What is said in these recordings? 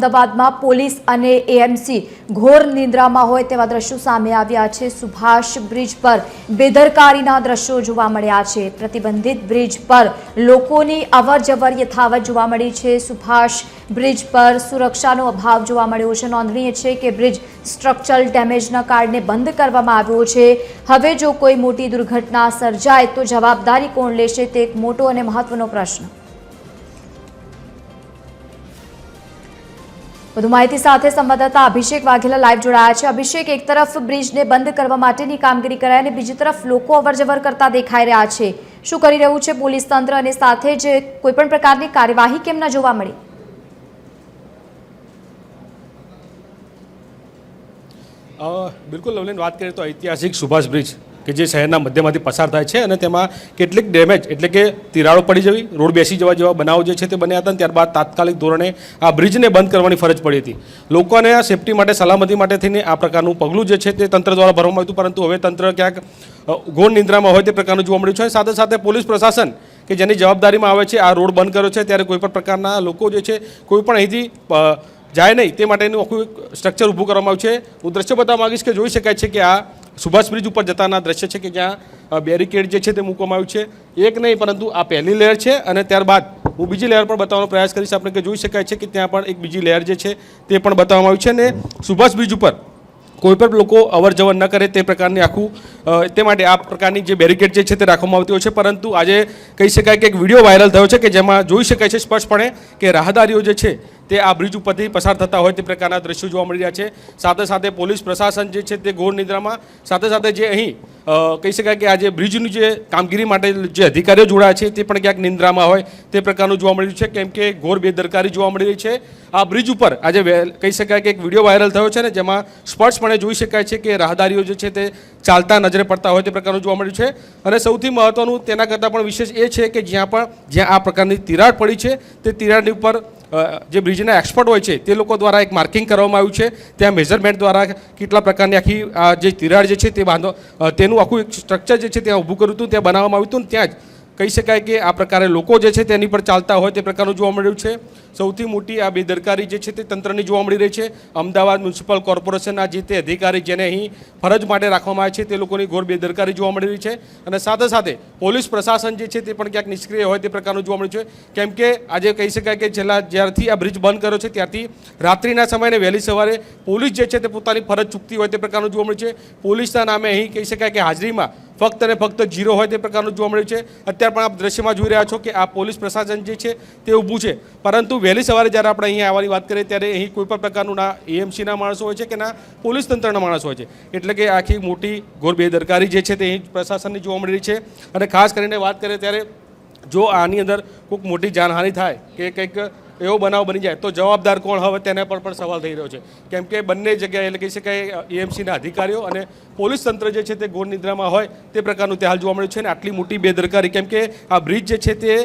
અમદાવાદમાં પોલીસ અને એએમસી ઘોર નિંદ્રામાં હોય તેવા દ્રશ્યો સામે આવ્યા છે। સુભાષ બ્રિજ પર બેદરકારીના દ્રશ્યો જોવા મળ્યા છે। પ્રતિબંધિત બ્રિજ પર લોકોની અવરજવર યથાવત જોવા મળી છે। સુભાષ બ્રિજ પર સુરક્ષાનો અભાવ જોવા મળ્યો છે। નોંધનીય છે કે બ્રિજ સ્ટ્રક્ચરલ ડેમેજના કારણે બંધ કરવામાં આવ્યો છે। હવે જો કોઈ મોટી દુર્ઘટના સર્જાય તો જવાબદારી કોણ લેશે તે એક મોટો અને મહત્વનો પ્રશ્ન। વધુ માહિતી સાથે સંવાદદાતા અભિષેક વાઘેલા લાઈવ જોડાયા છે। અભિષેક, એક તરફ બ્રિજને બંધ કરવા માટેની કામગીરી કરાય અને બીજી તરફ લોકો અવરજવર કરતા દેખાઈ રહ્યા છે, શું કરી રહ્યું છે પોલીસ તંત્ર અને સાથે જ કોઈપણ પ્રકારની કાર્યવાહી કેમ ન જોવા મળી? બિલકુલ લવલીન, વાત કરીએ તો ઐતિહાસિક સુભાષ બ્રિજ કે જે શહેરના મધ્યમાંથી પસાર થાય છે અને તેમાં કેટલીક ડેમેજ એટલે કે તિરાડો પડી જવી, રોડ બેસી જવા જેવા બનાવો જે છે તે બન્યા હતા। ત્યારબાદ તાત્કાલિક ધોરણે આ બ્રિજને બંધ કરવાની ફરજ પડી હતી। લોકોને આ સેફટી માટે, સલામતી માટે થઈને આ પ્રકારનું પગલું જે છે તે તંત્ર દ્વારા ભરવામાં આવ્યું હતું, પરંતુ હવે તંત્ર ક્યાંક ઘોર નિંદ્રામાં હોય તે પ્રકારનું જોવા મળ્યું છે। સાથે સાથે પોલીસ પ્રશાસન કે જેની જવાબદારીમાં આવે છે આ રોડ બંધ કર્યો છે, ત્યારે કોઈ પણ પ્રકારના લોકો જે છે કોઈ પણ અહીંથી જાય નહીં તે માટેનું આખું સ્ટ્રક્ચર ઊભું કરવામાં આવ્યું છે। હું દ્રશ્ય બતાવવા માગીશ કે જોઈ શકાય છે કે આ સુભાષ બ્રિજ ઉપર જતાના દ્રશ્ય છે કે જ્યાં બેરિકેડ જે છે તે મૂકવામાં આવ્યું છે। એક નહીં પરંતુ આ પહેલી લેયર છે અને ત્યારબાદ હું બીજી લેયર પણ બતાવવાનો પ્રયાસ કરીશ આપણે કે જોઈ શકાય છે કે ત્યાં પણ એક બીજી લેયર જે છે તે પણ બતાવવામાં આવ્યું છે। અને સુભાષ બ્રિજ ઉપર કોઈ પણ લોકો અવર જવર ન કરે તે પ્રકારની આખું તે માટે આ પ્રકારની જે બેરિકેડ જે છે તે રાખવામાં આવતી હોય છે। પરંતુ આજે કહી શકાય કે એક વિડીયો વાયરલ થયો છે કે જેમાં જોઈ શકાય છે સ્પષ્ટપણે કે રાહદારીઓ જે છે તે આ બ્રિજ ઉપરથી પસાર થતા હોય તે પ્રકારના દ્રશ્યો જોવા મળી રહ્યા છે। સાથે સાથે પોલીસ પ્રશાસન જે છે તે ઘોર નિદ્રામાં, સાથે સાથે જે અહીં કહી શકાય કે આજે બ્રિજની જે કામગીરી માટે જે અધિકારીઓ જોડાયા છે તે પણ ક્યાંક નિંદ્રામાં હોય તે પ્રકારનું જોવા મળી રહ્યું છે, કેમ કે ઘોર બેદરકારી જોવા મળી રહી છે। આ બ્રિજ ઉપર આજે કહી શકાય કે એક વિડીયો વાયરલ થયો છે ને જેમાં સ્પષ્ટપણે જોઈ શકાય છે કે રાહદારીઓ જે છે તે ચાલતા નજરે પડતા હોય તે પ્રકારનું જોવા મળ્યું છે। અને સૌથી મહત્વનું તેના કરતાં પણ વિશેષ એ છે કે જ્યાં આ પ્રકારની તિરાડ પડી છે તે તિરાડની ઉપર જે બ્રિજના એક્સપર્ટ હોય છે તે લોકો દ્વારા એક માર્કિંગ કરવામાં આવ્યું છે। ત્યાં મેઝરમેન્ટ દ્વારા કેટલા પ્રકારની આખી આ જે તિરાડ જે છે તે તેનું આખું એક સ્ટ્રક્ચર જે છે ત્યાં ઊભું કર્યું હતું, ત્યાં બનાવવામાં આવ્યું હતું ને ત્યાં જ કહી શકાય કે આ પ્રકારે લોકો જે છે તેની પર ચાલતા હોય તે પ્રકારનું જોવા મળ્યું છે। સૌથી મોટી આ બેદરકારી જે છે તે તંત્રની જોવા મળી રહી છે। અમદાવાદ મ્યુનિસિપલ કોર્પોરેશનના જે તે અધિકારી જેને અહીં ફરજ માટે રાખવામાં આવે છે તે લોકોની ઘોર બેદરકારી જોવા મળી રહી છે। અને સાથે સાથે પોલીસ પ્રશાસન જે છે તે પણ ક્યાંક નિષ્ક્રિય હોય તે પ્રકારનું જોવા મળ્યું છે, કેમ કે આજે કહી શકાય કે જ્યારથી આ બ્રિજ બંધ કર્યો છે ત્યારથી રાત્રિના સમયે વહેલી સવારે પોલીસ જે છે તે પોતાની ફરજ ચૂકતી હોય તે પ્રકારનું જોવા મળ્યું છે। પોલીસના નામે અહીં કહી શકાય કે હાજરીમાં ફક્ત અને ફક્ત 0 હોય તે પ્રકારનું જોવા મળ્યું છે। અત્યારે પણ આપ દ્રશ્યમાં જોઈ રહ્યા છો કે આ પોલીસ પ્રશાસન જે છે તે ઊભું છે, પરંતુ વહેલી સવારે જ્યારે આપણે અહીંયા આવવાની વાત કરીએ ત્યારે અહીં કોઈ પણ પ્રકારનું ના એએમસીના માણસો હોય છે કે ના પોલીસ તંત્રના માણસો હોય છે, એટલે કે આખી મોટી ઘોર બેદરકારી જે છે તે અહીં પ્રશાસનની જોવા મળી રહી છે। અને ખાસ કરીને વાત કરીએ ત્યારે જો આની અંદર કોઈક મોટી જાનહાનિ થાય કે કંઈક એવો બનાવ બની જાય તો જવાબદાર કોણ, હવે તેના પર પણ સવાલ થઈ રહ્યો છે, કેમ કે બંને જગ્યાએ એટલે કહી શકાય એએમસીના અધિકારીઓ અને પોલીસ તંત્ર જે છે તે ઘોર નિદ્રામાં હોય તે પ્રકારનું તે હાલ જોવા મળ્યું છે। અને આટલી મોટી બેદરકારી, કેમ કે આ બ્રિજ જે છે તે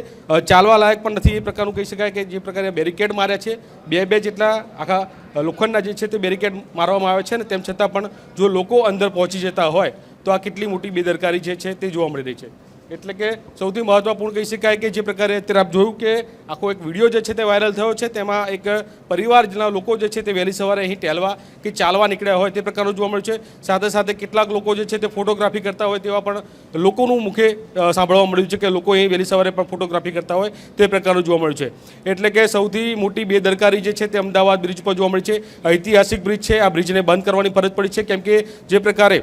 ચાલવા લાયક પણ નથી એ પ્રકારનું કહી શકાય કે જે પ્રકારે બેરિકેડ માર્યા છે, બે જેટલા આખા લોખંડના જે છે તે બેરિકેડ મારવામાં આવે છે ને તેમ છતાં પણ જો લોકો અંદર પહોંચી જતા હોય તો આ કેટલી મોટી બેદરકારી જે છે તે જોવા મળી રહી છે। એટલે કે સૌથી મહત્વપૂર્ણ કહી શકાય કે જે પ્રકારે અત્યારે આપ જોયું કે આખો એક વિડીયો જે છે તે વાયરલ થયો છે, તેમાં એક પરિવારના લોકો જે છે તે વહેલી સવારે અહીં ટહેલવા કે ચાલવા નીકળ્યા હોય તે પ્રકારનું જોવા મળ્યું છે। સાથે સાથે કેટલાક લોકો જે છે તે ફોટોગ્રાફી કરતા હોય તેવા પણ લોકોનું મુખે સાંભળવા મળ્યું છે કે લોકો અહીં વહેલી સવારે પણ ફોટોગ્રાફી કરતા હોય તે પ્રકારનું જોવા મળ્યું છે। એટલે કે સૌથી મોટી બેદરકારી જે છે તે અમદાવાદ બ્રિજ પર જોવા મળી છે। ઐતિહાસિક બ્રિજ છે, આ બ્રિજને બંધ કરવાની ફરજ પડી છે, કેમ કે જે પ્રકારે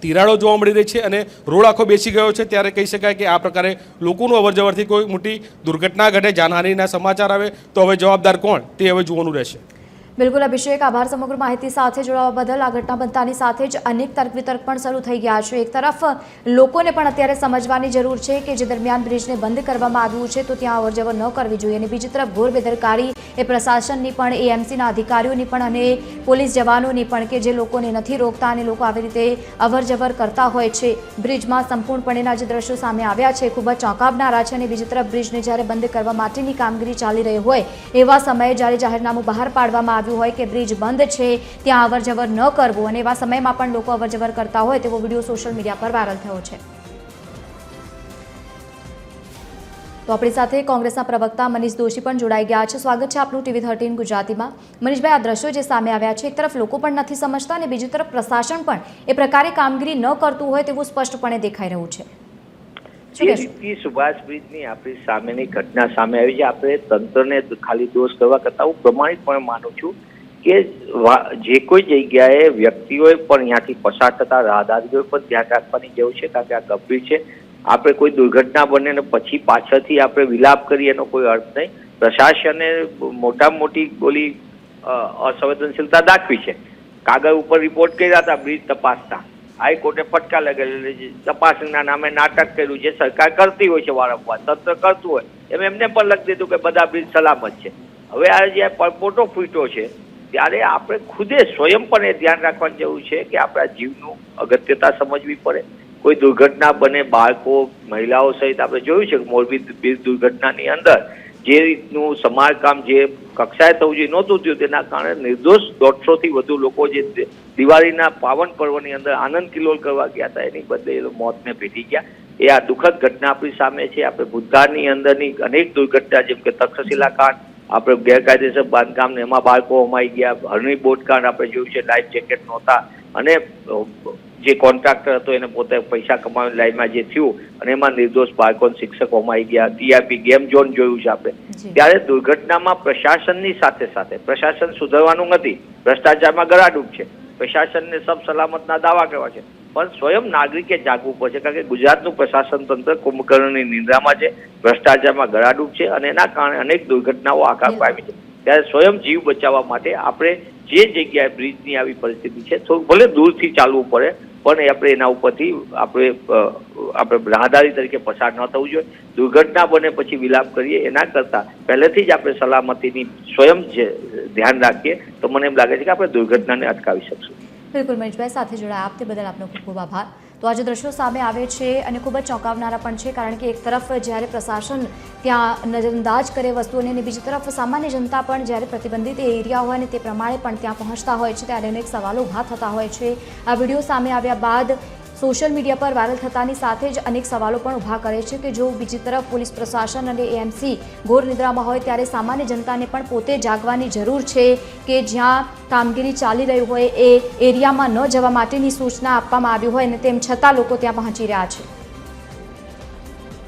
તિરાડો જોવા મળી રહી છે અને રોડ આખો બેસી ગયો છે, ત્યારે કહી શકાય કે આ પ્રકારે લોકોનું અવરજવરથી કોઈ મોટી દુર્ઘટના ઘટે, જાનહાનિના સમાચાર આવે તો હવે જવાબદાર કોણ તે હવે જોવાનું રહેશે। બિલકુલ અભિષેક, આભાર સમગ્ર માહિતી સાથે જોડાવા બદલ। આ ઘટના બનતાની સાથે જ અનેક તર્ક વિતર્ક પણ શરૂ થઈ ગયા છે। એક તરફ લોકોને પણ અત્યારે સમજવાની જરૂર છે કે જે દરમિયાન બ્રિજને બંધ કરવામાં આવ્યું છે તો ત્યાં અવરજવર ન કરવી જોઈએ, અને બીજી તરફ ઘોર બેદરકારી એ પ્રશાસનની પણ, એએમસીના અધિકારીઓની પણ અને પોલીસ જવાનોની પણ કે જે લોકોને નથી રોકતા અને લોકો આવી રીતે અવરજવર કરતા હોય છે। બ્રિજમાં સંપૂર્ણપણેના જે દ્રશ્યો સામે આવ્યા છે ખૂબ જ ચોંકાવનારા છે। અને બીજી તરફ બ્રિજને જ્યારે બંધ કરવા માટેની કામગીરી ચાલી રહી હોય એવા સમયે જ્યારે જાહેરનામું બહાર પાડવામાં આવ્યું હોય કે બ્રિજ બંધ છે ત્યાં અવરજવર ન કરવું, અને એવા સમયમાં પણ લોકો અવરજવર કરતા હોય તેવો વિડીયો સોશિયલ મીડિયા પર વાયરલ થયો છે। તો તો આપણી સાથે કોંગ્રેસના પ્રવક્તા મનીષ દોશી પણ જોડાઈ ગયા છે. સ્વાગત છે આપનું TV13 ગુજરાતીમાં. મનીષભાઈ, આ દ્રશ્યો જે સામે આવ્યા છે, એક તરફ લોકો પણ નથી સમજતા અને બીજી તરફ પ્રશાસન પણ એ પ્રકારે કામગીરી ન કરતું હોય તેવું સ્પષ્ટપણે દેખાઈ રહ્યું છે. જે રીતે સુભાષ બ્રિજની આપણી સામેની ઘટના સામે આવી છે, આપણે તંત્રને ખાલી દોષ કરવા કરતા હું પ્રમાણિકપણે માનું છું કે જે કોઈ જગ્યાએ વ્યક્તિઓએ પણ અહીંયાથી પસાર થતા રાહદારીઓએ પણ ધ્યાન રાખવાની જરૂર છે, કારણ કે આ ગંભીર છે. આપણે કોઈ દુર્ઘટના બને ને પછી પાછળથી આપણે વિલાપ કરીએ એનો કોઈ અર્થ નહીં. પ્રશાસને મોટામાં મોટી બોલી અસંવેદનશીલતા દાખવી છે. કાગળ ઉપર રિપોર્ટ કર્યા હતા બ્રિજ તપાસતા, હાઈકોર્ટે ફટકા લગાવેલી, તપાસના નામે નાટક કર્યું, જે સરકાર કરતી હોય છે વારંવાર, તંત્ર કરતું હોય એમને પણ લખી દીધું કે બધા બ્રિજ સલામત છે. હવે આ જે પરપોટો ફૂટ્યો છે ત્યારે આપણે ખુદે સ્વયં પણ એ ધ્યાન રાખવાની જરૂર છે કે આપણા જીવનું અગત્યતા સમજવી પડે. કોઈ દુર્ઘટના બને, બાળકો, મહિલાઓ સહિત આપણે જોયું છે કે મોરબી બ્રિજ દુર્ઘટનાની અંદર જે રીતનું સમારકામ જે કક્ષાએ થવું જોઈએ નહોતું થયું, તેના કારણે નિર્દોષ 150 થી વધુ લોકો જે દિવાળીના પાવન પર્વની અંદર આનંદ કિલોલ કરવા ગયા હતા એની બદલે એ મોતને ભેટી ગયા. એ આ દુઃખદ ઘટના આપણી સામે છે. આપણે ભૂતકાળની અંદરની અનેક દુર્ઘટના જેમ કે તક્ષશિલા કાંડ, આપણે ગેરકાયદેસર બાંધકામ ને એમાં બાળકો હોમાઈ ગયા, હરણી બોટ કાંડ આપણે જોયું છે, લાઈફ જેકેટ નહોતા અને જે કોન્ટ્રાક્ટર હતો એને પોતે પૈસા કમાવાની લાઈનમાં જે થયું અને એમાં નિર્દોષ બાળકો શિક્ષક હોમાઈ ગયા. TRP ગેમ ઝોન જોયું છે આપણે. ત્યારે દુર્ઘટનામાં પ્રશાસનની સાથે સાથે પ્રશાસન સુધરવાનું નથી, ભ્રષ્ટાચારમાં ગળાડૂબ છે, પ્રશાસનને સબ સલામતના દાવા કરવા છે, પણ સ્વયં નાગરિકે જાગવું પડશે, કારણ કે ગુજરાતનું પ્રશાસન તંત્ર કુંભકર્ણની નિંદ્રામાં છે, ભ્રષ્ટાચારમાં ગળાડૂબ છે અને એના કારણે અનેક દુર્ઘટનાઓ આકાર પામી છે. ત્યારે સ્વયં જીવ બચાવવા માટે આપણે જે જગ્યાએ બ્રિજની આવી પરિસ્થિતિ છે થોડું ભલે દૂરથી ચાલવું પડે, પણ આપણે એના ઉપરથી આપણે રાહદારી તરીકે પસાર ન થવું જોઈએ. દુર્ઘટના બને પછી વિલાપ કરીએ એના કરતાં પહેલેથી જ આપણે સલામતીની સ્વયં ધ્યાન રાખીએ તો મને એમ લાગે છે કે આપણે દુર્ઘટનાને અટકાવી શકશું. બિલકુલ મનીષભાઈ, સાથે જોડાયા આપ તે બદલ આપનો ખૂબ ખૂબ આભાર. તો આજે દ્રશ્યો સામે આવે છે અને ખૂબ જ ચોંકાવનારા પણ છે, કારણ કે એક તરફ જ્યારે પ્રશાસન ત્યાં નજરઅંદાજ કરે વસ્તુઓને અને બીજી તરફ સામાન્ય જનતા પણ જ્યારે પ્રતિબંધિત એરિયા હોય અને તે પ્રમાણે પણ ત્યાં પહોંચતા હોય છે ત્યારે અનેક સવાલો ઊભા થતા હોય છે. આ વિડીયો સામે આવ્યા બાદ સોશિયલ મીડિયા પર વાયરલ થતાની સાથે જ અનેક સવાલો પણ ઊભા કરે છે કે જો બીજી તરફ પોલીસ પ્રશાસન અને AMC ઘોર નિદ્રામાં હોય ત્યારે સામાન્ય જનતાને પણ પોતે જાગવાની જરૂર છે કે જ્યાં કામગીરી ચાલી રહી હોય એ એરિયામાં ન જવા માટેની સૂચના આપવામાં આવી હોય અને તેમ છતાં લોકો ત્યાં પહોંચી રહ્યા છે.